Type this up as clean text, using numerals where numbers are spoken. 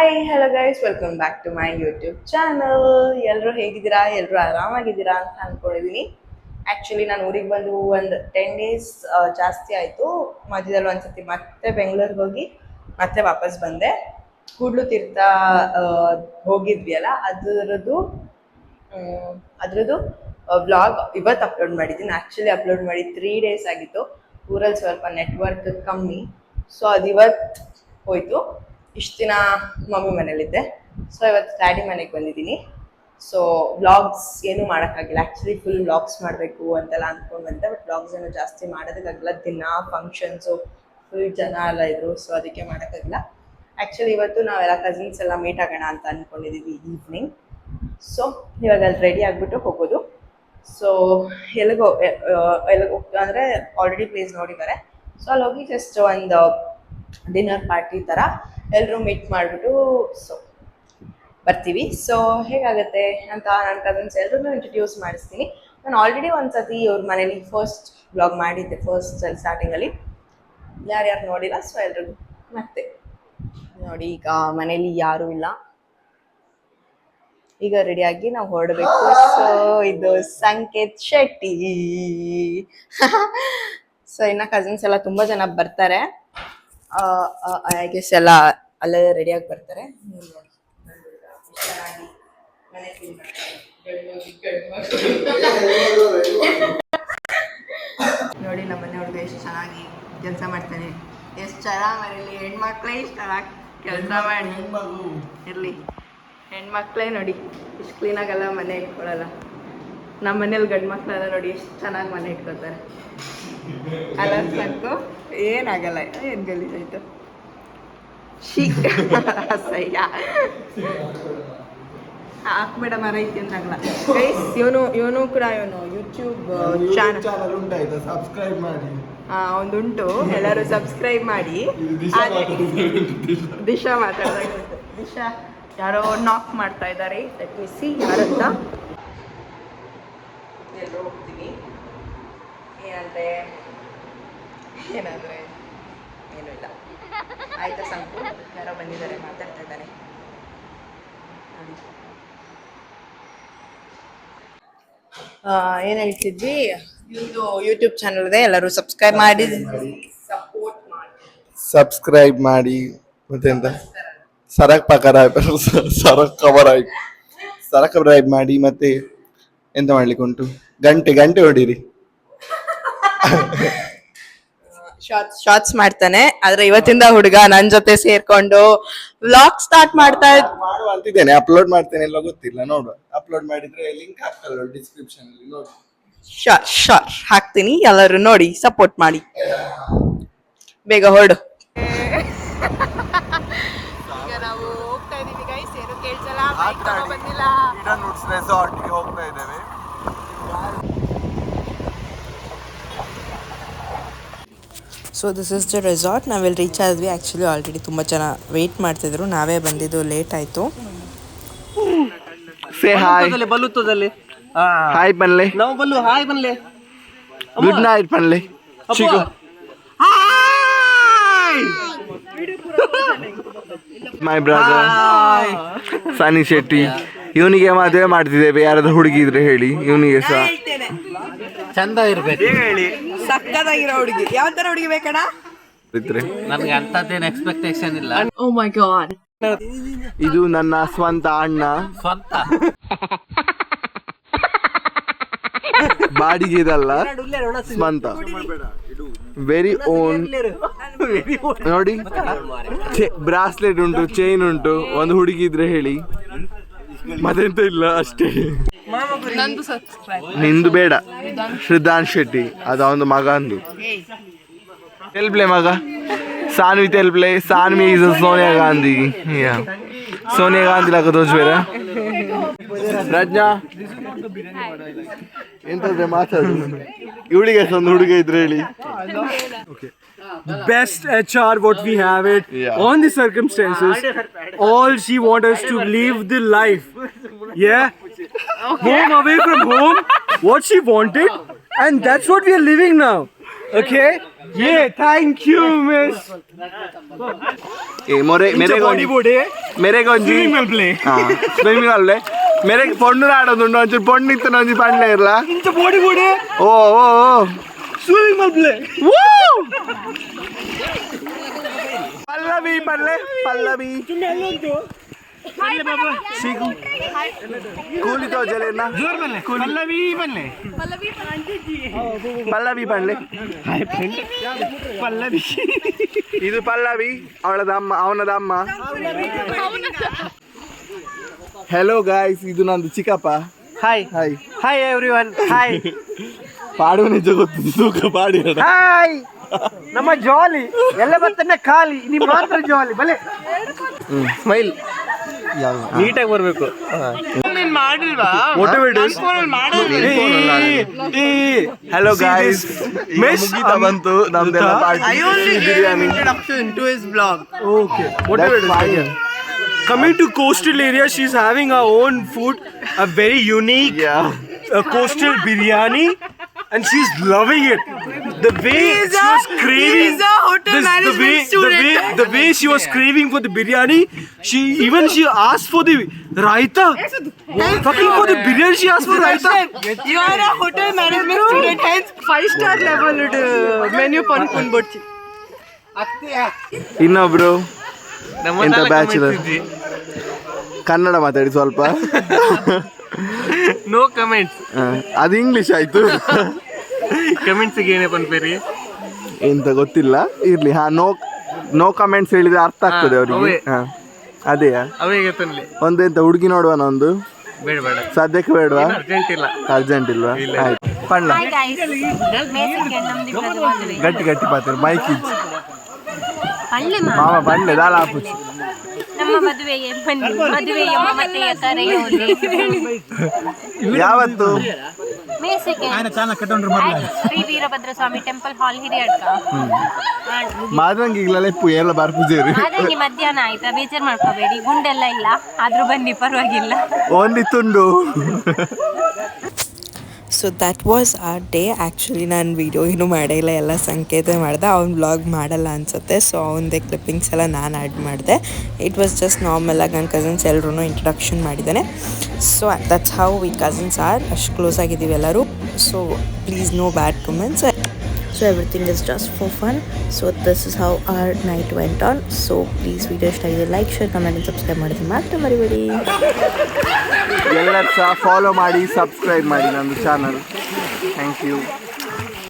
Hi hello guys, welcome back to my YouTube channel. ಎಲ್ಲರೂ ಹೇಗಿದ್ದೀರಾ? ಎಲ್ಲರೂ ಆರಾಮಾಗಿದ್ದೀರಾ ಅಂತ ಅಂದ್ಕೊಂಡಿದ್ದೀನಿ. ಆ್ಯಕ್ಚುಲಿ ನಾನು ಊರಿಗೆ ಬಂದು ಒಂದು 10 ಡೇಸ್ ಜಾಸ್ತಿ ಆಯಿತು. ಮಧ್ಯದಲ್ಲಿ ಒಂದ್ಸತಿ ಮತ್ತೆ ಬೆಂಗಳೂರಿಗೆ ಹೋಗಿ ಮತ್ತೆ ವಾಪಸ್ ಬಂದೆ. ಕೂಡ್ಲು ತೀರ್ಥ ಹೋಗಿದ್ವಿ ಅಲ್ಲ, ಅದರದ್ದು ವ್ಲಾಗ್ ಇವತ್ತು ಅಪ್ಲೋಡ್ ಮಾಡಿದ್ದೀನಿ. ಆ್ಯಕ್ಚುಲಿ ಅಪ್ಲೋಡ್ ಮಾಡಿ 3 ಡೇಸ್ ಆಗಿತ್ತು. ಊರಲ್ಲಿ ಸ್ವಲ್ಪ ನೆಟ್ವರ್ಕ್ ಕಮ್ಮಿ, ಸೊ ಅದು ಇವತ್ತು ಹೋಯಿತು. ಇಷ್ಟು ದಿನ ಮಮ್ಮಿ ಮನೇಲಿದ್ದೆ, ಸೊ ಇವತ್ತು ಡ್ಯಾಡಿ ಮನೆಗೆ ಬಂದಿದ್ದೀನಿ. ಸೊ ವ್ಲಾಗ್ಸ್ ಏನೂ ಮಾಡೋಕ್ಕಾಗಿಲ್ಲ. ಆ್ಯಕ್ಚುಲಿ ಫುಲ್ ವ್ಲಾಗ್ಸ್ ಮಾಡಬೇಕು ಅಂತೆಲ್ಲ ಅಂದ್ಕೊಂಡು ಬಂದೆ, ಬಟ್ ವ್ಲಾಗ್ಸ್ ಏನೂ ಜಾಸ್ತಿ ಮಾಡೋದಕ್ಕಾಗಿಲ್ಲ. ದಿನ ಫಂಕ್ಷನ್ಸು, ಫುಲ್ ಜನ ಎಲ್ಲ ಇದ್ದರು, ಸೊ ಅದಕ್ಕೆ ಮಾಡೋಕ್ಕಾಗಿಲ್ಲ. ಆ್ಯಕ್ಚುಲಿ ಇವತ್ತು ನಾವೆಲ್ಲ ಕಸಿನ್ಸ್ ಎಲ್ಲ ಮೀಟ್ ಆಗೋಣ ಅಂತ ಅಂದ್ಕೊಂಡಿದ್ದೀವಿ ಈವ್ನಿಂಗ್. ಸೊ ಇವಾಗ ಅಲ್ಲಿ ರೆಡಿ ಆಗಿಬಿಟ್ಟು ಹೋಗೋದು. ಸೊ ಎಲ್ಲಿಗೆ ಹೋಗ್ತೀವಿ ಅಂದರೆ ಆಲ್ರೆಡಿ ಪ್ಲೇಸ್ ನೋಡಿದ್ದಾರೆ. ಸೊ ಅಲ್ಲಿ ಹೋಗಿ ಜಸ್ಟ್ ಒಂದು ಡಿನ್ನರ್ ಪಾರ್ಟಿ ಥರ ಎಲ್ಲರೂ ಮೀಟ್ ಮಾಡಿಬಿಟ್ಟು ಸೊ ಬರ್ತೀವಿ. ಸೊ ಹೇಗಾಗುತ್ತೆ ಅಂತ ನನ್ನ ಕಸಿನ್ಸ್ ಎಲ್ಲರೂ ಇಂಟ್ರಡ್ಯೂಸ್ ಮಾಡಿಸ್ತೀನಿ. ನಾನು ಆಲ್ರೆಡಿ ಒಂದು ಸತಿ ಇವ್ರ ಮನೇಲಿ ಫಸ್ಟ್ ವ್ಲಾಗ್ ಮಾಡಿದ್ದೆ, ಫಸ್ಟ್ ಸ್ಟಾರ್ಟಿಂಗಲ್ಲಿ. ಯಾರ್ಯಾರು ನೋಡಿಲ್ಲ, ಸೊ ಎಲ್ರಿಗೂ ಮತ್ತೆ ನೋಡಿ. ಈಗ ಮನೇಲಿ ಯಾರೂ ಇಲ್ಲ, ಈಗ ರೆಡಿಯಾಗಿ ನಾವು ಹೊರಡಬೇಕು. ಸೊ ಇದು ಸಂಕೇತ್ ಶೆಟ್ಟಿ. ಸೊ ಇನ್ನು ಕಸಿನ್ಸ್ ಎಲ್ಲ ತುಂಬ ಜನ ಬರ್ತಾರೆ. ಐ ಗೆಸ್ ಎಲ್ಲ ಅಲ್ಲೇ ರೆಡಿಯಾಗಿ ಬರ್ತಾರೆ. ನೋಡಿ ನಮ್ಮ ಮನೆ ಹುಡುಗ ಎಷ್ಟು ಚೆನ್ನಾಗಿ ಕೆಲಸ ಮಾಡ್ತಾನೆ. ಎಷ್ಟು ಚೆನ್ನಾಗಿ ಮನೇಲಿ ಹೆಣ್ಮಕ್ಳೇ ಇಷ್ಟು ಚೆನ್ನಾಗಿ ಕೆಲಸ ಮಾಡಿ ಇರಲಿ. ಹೆಣ್ಮಕ್ಳೇ ನೋಡಿ ಎಷ್ಟು ಕ್ಲೀನಾಗೆಲ್ಲ ಮನೆ ಇಟ್ಕೊಳ್ಳಲ್ಲ. ನಮ್ಮ ಮನೇಲಿ ಗಂಡು ಮಕ್ಕಳೆಲ್ಲ ನೋಡಿ ಎಷ್ಟು ಚೆನ್ನಾಗಿ ಮನೆ ಇಟ್ಕೊಳ್ತಾರೆ. ಅಲ್ಲ ಸಾಕು, ಏನಾಗಲ್ಲ. ಏನು ಗಲೀಜಾಯ್ತು ಸಯ್ಯ ಹಾಕ್ಬೇಡ ಮರೈತಿ ಅಂತಾಗಲ್ಲ. ಗೈಸ್ ಇವನು ಕೂಡ ಯೂಟ್ಯೂಬ್ ಚಾನಲ್ ಉಂಟಾಯ್ತು, ಸಬ್ಸ್ಕ್ರೈಬ್ ಮಾಡಿ. ಒಂದುಂಟು, ಎಲ್ಲರೂ ಸಬ್ಸ್ಕ್ರೈಬ್ ಮಾಡಿ. ದಿಶಾ ಮಾತಾಡ್ದಾಗ ದಿಶಾ ಯಾರೋ ನಾಕ್ ಮಾಡ್ತಾ ಇದ್ದಾರೆ. ಲೆಟ್ ಮಿ ಸಿ ಯಾರಂತ. ಎಲ್ಲರೂ ಹೋಗ್ತೀವಿ. ಏನಾದರೆ ಏನೂ ಇಲ್ಲ. ಆಯ್ತಾ ಸಂಕು? ಯಾರೋ ಬಂದಿದ್ದಾರೆ, ಮಾತಾಡ್ತಾ ಇದ್ದಾನೆ ನೋಡಿ. ಏನು ಹೇಳ್ತಿದ್ವಿ, ಇವ್ರದ್ದು ಯೂಟ್ಯೂಬ್ ಚಾನಲ್ ಇದೆ, ಎಲ್ಲರೂ ಸಬ್ಸ್ಕ್ರೈಬ್ ಮಾಡಿ ಸಪೋರ್ಟ್ ಮಾಡಿ. ಸಬ್ಸ್ಕ್ರೈಬ್ ಮಾಡಿ. ಮತ್ತೆಂತ ಸರಕ್ ಪಕರ ಸರಕ್ ಮಾಡಿ. ಮತ್ತೆ ಎಂತ ಮಾಡ್ಲಿಕ್ಕೆ ಉಂಟು, ಗಂಟೆ ಹೊಡೀರಿ. ಶಾರ್ಟ್ಸ್ ಮಾಡ್ತಾನೆ. ಆದ್ರೆ ಇವತ್ತಿಂದ ಹುಡುಗ ನನ್ನ ಜೊತೆ ಸೇರ್ಕೊಂಡು ವ್ಲಾಗ್ ಸ್ಟಾರ್ಟ್ ಮಾಡುವ ಅಂತಿದ್ದೇನೆ. ಅಪ್ಲೋಡ್ ಮಾಡ್ತೇನೆ, ಎಲ್ಲ ಗೊತ್ತಿಲ್ಲ, ನೋಡುವ. ಅಪ್ಲೋಡ್ ಮಾಡಿದ್ರೆ ಲಿಂಕ್ ಹಾಕ್ತಲ್ಲ ಡಿಸ್ಕ್ರಿಪ್ಷನ್ ಅಲ್ಲಿ, ನೋಡಿ. ಶೋರ್ ಹಾಕ್ತೀನಿ, ಎಲ್ಲರೂ ನೋಡಿ ಸಪೋರ್ಟ್ ಮಾಡಿ. ಬೇಗ ಹೊರಡು. ಈಗ ನಾವು ಹೋಗ್ತಾ ಇದೀವಿ ಗೈಸ್. ಏನು ಕೇಳ್ಸಲ್ಲ, ಬೈಕ್ ತಗೊಂಡು ಬಂದಿಲ್ಲ. ರೆಸಾರ್ಟ್ಗೆ ಹೋಗ್ತಾ ಇದ್ದೇವೆ. So this is the resort. ನಾವೆಲ್ಲಿ ರೀಚ್ ಆದ್ವಿ. ಆ್ಯಕ್ಚುಲಿ ಆಲ್ರೆಡಿ ತುಂಬ ಜನ ವೆಯ್ಟ್ ಮಾಡ್ತಿದ್ರು, ನಾವೇ ಬಂದಿದ್ದು ಲೇಟ್ ಆಯಿತು. ಸೇ ಹಾಯ್ ಬಲ್ಲುತ್ತದಲ್ಲಿ ಹಾಯ್ ಬನ್ಲೆ. ನಾವು ಬಲ್ಲು ಹಾಯ್ ಬನ್ಲೆ. ಗುಡ್ ನೈಟ್ ಬನ್ಲೆ. Chiku my brother Sunny Shetty. ಇವನಿಗೆ ಮದುವೆ ಮಾಡ್ತಿದ್ದೇವೆ. ಯಾರಾದ್ರೂ ಹುಡುಗಿ ಇದ್ರೆ ಹೇಳಿ, ಇವನಿಗೆ ಸಹ ಚಂದ ಇರ್ಬೇಕು ಹೇಳಿ. ಸಕ್ಕದಾಗಿರೋ ಹುಡುಗಿ. ಯಾವ ತರ ಹುಡುಗಿ ಬೇಕಣ್ಣ? ನನ್ಗೆ ಅಂತದ್ದೇನು ಎಕ್ಸ್ಪೆಕ್ಟೇಷನ್ ಇಲ್ಲ. ಓ ಮೈ ಗಾಡ್. ಇದು ನನ್ನ ಸ್ವಂತ ಅಣ್ಣ, ಸ್ವಂತ ಬಾಡಿಗೆ ಇದಲ್ಲ, ಸ್ವಂತ, ವೆರಿ ಓನ್. ನೋಡಿ, ಬ್ರಾಸ್ಲೆಟ್ ಉಂಟು, ಚೈನ್ ಉಂಟು. ಒಂದು ಹುಡುಗಿ ಇದ್ರೆ ಹೇಳಿ, ಮತ್ತೆಂತ ಇಲ್ಲ, ಅಷ್ಟೇ. ನಿಂದು ಬೇಡ, ಶ್ರದ್ಧಾಂಶ್ ಶೆಟ್ಟಿ, ಅದು ಅವನ ಮಗ. ಅಂದು ತೆಲ್ಪ್ಲೆ ಮಗ ಸಾನ್ವಿ ತೆಲ್ಪ್ಲೆ. ಸಾನ್ವಿ ಇಸ್ ಸೋನಿಯಾ ಗಾಂಧಿ. ಸೋನಿಯಾ ಗಾಂಧಿ ಲಾಗ ತೋರಿಸ್ಬೇಡ. ಪ್ರಜ್ಞಾ ಎಂತಂದ್ರೆ ಮಾತಾಡು. ಇವಳಿಗೆ ಒಂದು ಹುಡುಗ ಇದ್ರೆ ಹೇಳಿ. Best HR what we have it on the circumstances. All she wants us to live the life. Yeah. Home away from home. What she wanted, and that's what we are living now. Okay. Yeah, thank you, miss. ए मोरे मेरे Bollywood, eh? मेरे ಗೊಂಜಿ Swimming will play. Swimming ಅಲ್ಲೇ मेरे ಪೊಣ್ಣು ಆಡೋದುಂಡು ಒಂಚೂರು ಪೊಣ್ಣು ಇತ್ತು ಒಂಜಿ ಪಂಡ್ಲೆ ಇರ್ಲ Into Bollywood, eh? O O O Swimming will play. Pallavi ಪಲ್ಲೆ ಪಲ್ಲವಿ ಸಿಗು ಕೂಲಿ ತೋಜಲೇನ Pallavi ಬನ್ಲೆ. ಪಲ್ಲವಿ ಪಲ್ಲೆ Pallavi. ಇದು ಪಲ್ಲವಿ ಅವಳದಮ್ಮ ಅವನದಮ್ಮ ಹೆಲೋ ಗಾಯ್ಸ್ ಇದು ನಂದು ಚಿಕ್ಕಪ್ಪ Hi. Hi Hi everyone. Hi. ಪಾಡುವ ನಿಜ ಗೊತ್ತಿದ್ದು ತೂಕ ಪಾಡಿ Hi. ನಮ್ಮ ಜಾಲಿ ಎಲ್ಲ ಬರ್ತನೆ ಖಾಲಿ ನೀ ಮಾತ್ರ ಜಾಲಿ ಬಲೆ ಸ್ಮೈಲ್ ನೀಟಾಗಿ ಬರಬೇಕು ಹೆಲೋ ಗಾಯ್ಸ್ ಮುಗೀತಾ ಬಂತು ನಮ್ದೆಲ್ಲ party biryani Okay. Whatever it is. Coming to coastal area, she's having her own food, a very unique coastal biryani, and she's loving it. The way she was craving, the way she was craving for the biryani, she asked for the raita. Fucking for the biryani, she asked for raita. You are a hotel management student, hence 5-star level menu ಪನ್ಕೊಂಡು ಬಡ್ಚಿ. ಇನ್ನೊಬ್ರು ಎಂತ bachelor Kannada ಮಾತಾಡಿ ಸ್ವಲ್ಪ no comments. ಅದು English ಆಯ್ತು comments ಏನೇ ಪನ್ಪೇರಿ ಎಂತ ಗೊತ್ತಿಲ್ಲ ಇರ್ಲಿ ನೋ ಕಮೆಂಟ್ಸ್ ಹೇಳಿದ್ರೆ ಅರ್ಥ ಆಗ್ತದೆ ಅವರಿಗೆ ಅದೇಯಾ ಅವೇ ಗೊತ್ತಲ್ಲಿ ಒಂದೆಂತ ಹುಡುಗಿ ನೋಡುವನ ಒಂದು ಬೇಡ ಬೇಡ ಸದ್ಯಕ್ಕೆ ಬೇಡವಾ ಅರ್ಜೆಂಟ್ ಇಲ್ಲ. ಅರ್ಜೆಂಟ್ ಇಲ್ವಾ ಆಯ್ತು ಪಣ್ಣ Hi guys, ನಮ್ದಿಬ್ಬರದ್ದು ಮದುವೆ. ಗಟ್ಟಿ ಗಟ್ಟಿ ಪಾತ್ರ ಮೈಕ್ ಇಜ್ಜಿ ಪಳ್ಳೆ ಮಾಮ ಬಂಡ್ಲೆ ದಾಲ ಹಾಪುಚ್ಚಿ ನಮ್ಮ ಮದುವೆಗೆ ಬನ್ನಿ, ಮದುವೆಯ ಮಮತೆಯ ಕರೆಯೋಲಿ. ಯಾವತ್ತು May 2nd Shri Veerabhadra Swamy temple ಹಾಲ್ ಹಿರಿಯಡ್ಕ. ಮಾದಂಗಿ ಈಗಲೇ ಎಲ್ಲ ಬರ್ಪುಜೇರಿ ಅದಂಗೆ ಮಧ್ಯಾಹ್ನ ಆಯ್ತಾ, ಬೇಜಾರು ಮಾಡ್ಕೋಬೇಡಿ, ಗುಂಡೆಲ್ಲ ಇಲ್ಲ, ಆದ್ರೂ ಬನ್ನಿ ಪರವಾಗಿಲ್ಲ. ಓನ್ಲಿ ತುಂಡು so that was our day. Actually ನಾನು ವೀಡಿಯೋ ಏನೂ ಮಾಡಿಲ್ಲ, ಎಲ್ಲ ಸಂಕೇತ ಮಾಡಿದೆ. ಅವ್ನು ವ್ಲಾಗ್ ಮಾಡಲ್ಲ ಅನಿಸುತ್ತೆ, ಸೊ ಅವನದೇ ಕ್ಲಿಪ್ಪಿಂಗ್ಸ್ ಎಲ್ಲ ನಾನು ಆ್ಯಡ್ ಮಾಡಿದೆ. ಇಟ್ ವಾಸ್ ಜಸ್ಟ್ ನಾರ್ಮಲಾಗಿ ನನ್ನ ಕಸಿನ್ಸ್ ಎಲ್ಲರೂ ಇಂಟ್ರಡಕ್ಷನ್ ಮಾಡಿದ್ದಾನೆ. So that's how we cousins are, ಅಷ್ಟು ಕ್ಲೋಸ್ ಆಗಿದ್ದೀವಿ ಎಲ್ಲರೂ. So please no bad comments. So everything is just for fun. So this is how our night went on. So please video ಇಷ್ಟ ಆಗಿದೆ like share comment subscribe ಮಾಡಿದ್ರೆ ಮಾತ್ರ ಮರಿಬೇಡಿ. ಎಲ್ಲರೂ ಸಹ ಫಾಲೋ ಮಾಡಿ ಸಬ್ಸ್ಕ್ರೈಬ್ ಮಾಡಿ ನಂದು ಚಾನಲ್. Thank you.